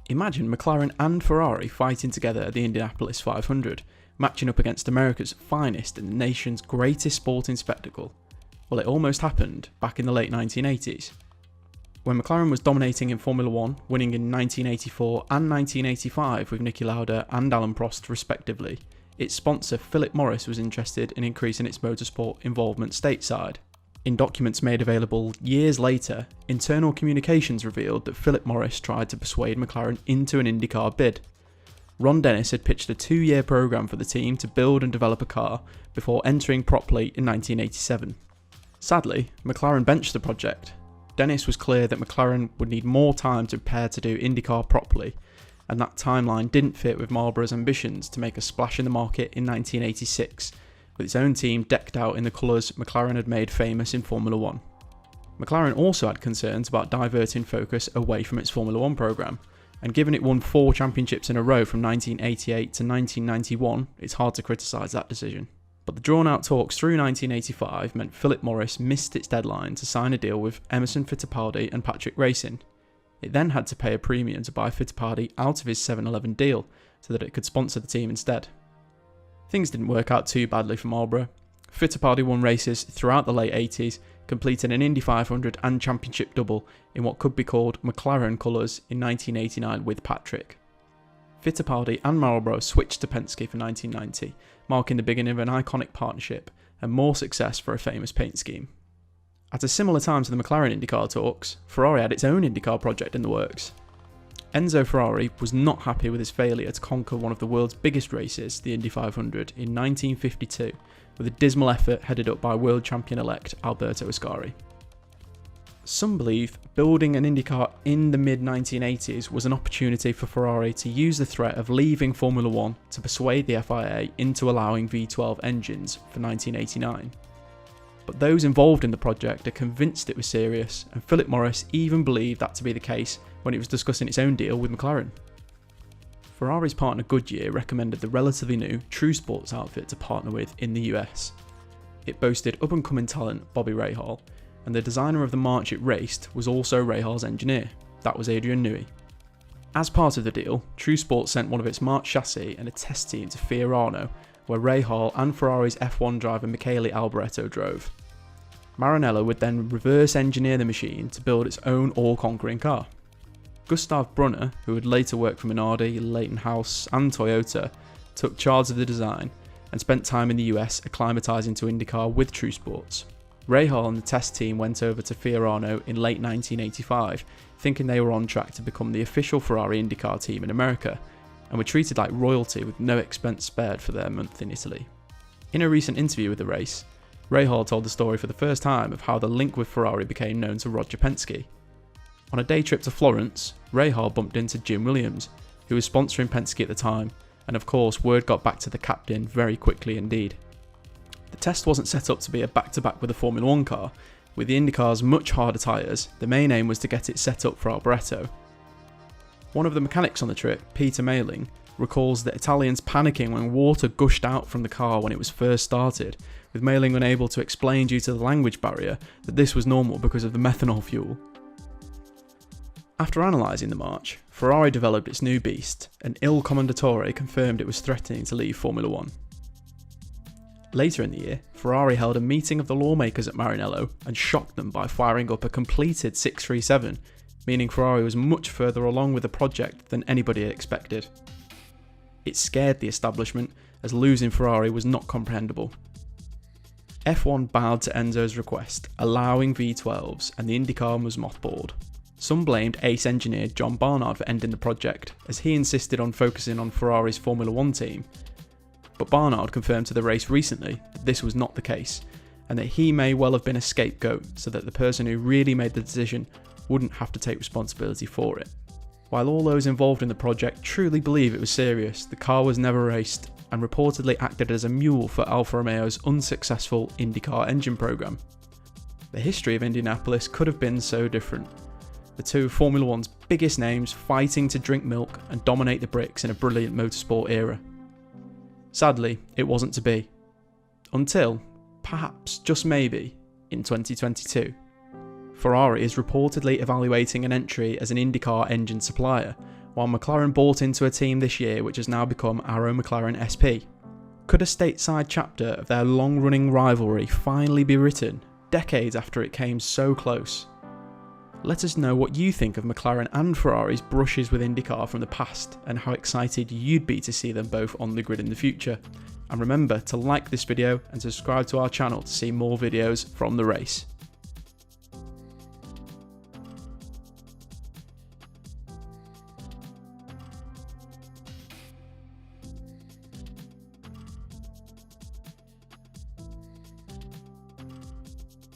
Imagine McLaren and Ferrari fighting together at the Indianapolis 500, matching up against America's finest and the nation's greatest sporting spectacle. Well, it almost happened back in the late 1980s. When McLaren was dominating in Formula 1, winning in 1984 and 1985 with Niki Lauda and Alain Prost respectively, its sponsor Philip Morris was interested in increasing its motorsport involvement stateside. In documents made available years later, internal communications revealed that Philip Morris tried to persuade McLaren into an Indycar bid. Ron Dennis had pitched a 2-year programme for the team to build and develop a car before entering properly in 1987. Sadly, McLaren benched the project. Dennis was clear that McLaren would need more time to prepare to do IndyCar properly, and that timeline didn't fit with Marlboro's ambitions to make a splash in the market in 1986, with its own team decked out in the colours McLaren had made famous in Formula 1. McLaren also had concerns about diverting focus away from its Formula 1 programme, and given it won 4 championships in a row from 1988 to 1991, it's hard to criticise that decision. But the drawn-out talks through 1985 meant Philip Morris missed its deadline to sign a deal with Emerson Fittipaldi and Patrick Racing. It then had to pay a premium to buy Fittipaldi out of his 7-11 deal so that it could sponsor the team instead. Things didn't work out too badly for Marlboro. Fittipaldi won races throughout the late 80s, completing an Indy 500 and championship double in what could be called McLaren colours in 1989 with Patrick. Fittipaldi and Marlboro switched to Penske for 1990, marking the beginning of an iconic partnership and more success for a famous paint scheme. At a similar time to the McLaren IndyCar talks, Ferrari had its own IndyCar project in the works. Enzo Ferrari was not happy with his failure to conquer one of the world's biggest races, the Indy 500, in 1952, with a dismal effort headed up by world champion-elect Alberto Ascari. Some believe building an IndyCar in the mid-1980s was an opportunity for Ferrari to use the threat of leaving Formula 1 to persuade the FIA into allowing V12 engines for 1989. But those involved in the project are convinced it was serious, and Philip Morris even believed that to be the case when it was discussing its own deal with McLaren. Ferrari's partner Goodyear recommended the relatively new True Sports outfit to partner with in the US. It boasted up-and-coming talent Bobby Rahal, and the designer of the March it raced was also Rahal's engineer. That was Adrian Newey. As part of the deal, True Sports sent one of its March chassis and a test team to Fiorano, where Rahal and Ferrari's F1 driver Michele Alboreto drove. Maranello would then reverse engineer the machine to build its own all-conquering car. Gustav Brunner, who would later work for Minardi, Leighton House and Toyota, took charge of the design and spent time in the US acclimatising to IndyCar with True Sports. Rahal and the test team went over to Fiorano in late 1985, thinking they were on track to become the official Ferrari IndyCar team in America, and were treated like royalty with no expense spared for their month in Italy. In a recent interview with the race, Rahal told the story for the first time of how the link with Ferrari became known to Roger Penske. On a day trip to Florence, Rahal bumped into Jim Williams, who was sponsoring Penske at the time, and of course word got back to the captain very quickly indeed. The test wasn't set up to be a back-to-back with a Formula 1 car. With the IndyCar's much harder tyres, the main aim was to get it set up for Alboreto. One of the mechanics on the trip, Peter Mailing, recalls the Italians panicking when water gushed out from the car when it was first started, with Mailing unable to explain due to the language barrier that this was normal because of the methanol fuel. After analysing the March, Ferrari developed its new beast, and Il Commendatore confirmed it was threatening to leave Formula 1. Later in the year, Ferrari held a meeting of the lawmakers at Maranello and shocked them by firing up a completed 637, meaning Ferrari was much further along with the project than anybody had expected. It scared the establishment, as losing Ferrari was not comprehensible. F1 bowed to Enzo's request, allowing V12s, and the IndyCar was mothballed. Some blamed ace engineer John Barnard for ending the project, as he insisted on focusing on Ferrari's Formula 1 team. But Barnard confirmed to the race recently that this was not the case, and that he may well have been a scapegoat so that the person who really made the decision wouldn't have to take responsibility for it. While all those involved in the project truly believe it was serious, the car was never raced and reportedly acted as a mule for Alfa Romeo's unsuccessful IndyCar engine program. The history of Indianapolis could have been so different. The two of Formula 1's biggest names fighting to drink milk and dominate the bricks in a brilliant motorsport era. Sadly, it wasn't to be. Until, perhaps just maybe, in 2022. Ferrari is reportedly evaluating an entry as an IndyCar engine supplier, while McLaren bought into a team this year which has now become Arrow McLaren SP. Could a stateside chapter of their long-running rivalry finally be written, decades after it came so close? Let us know what you think of McLaren and Ferrari's brushes with IndyCar from the past, and how excited you'd be to see them both on the grid in the future. And remember to like this video and subscribe to our channel to see more videos from the race.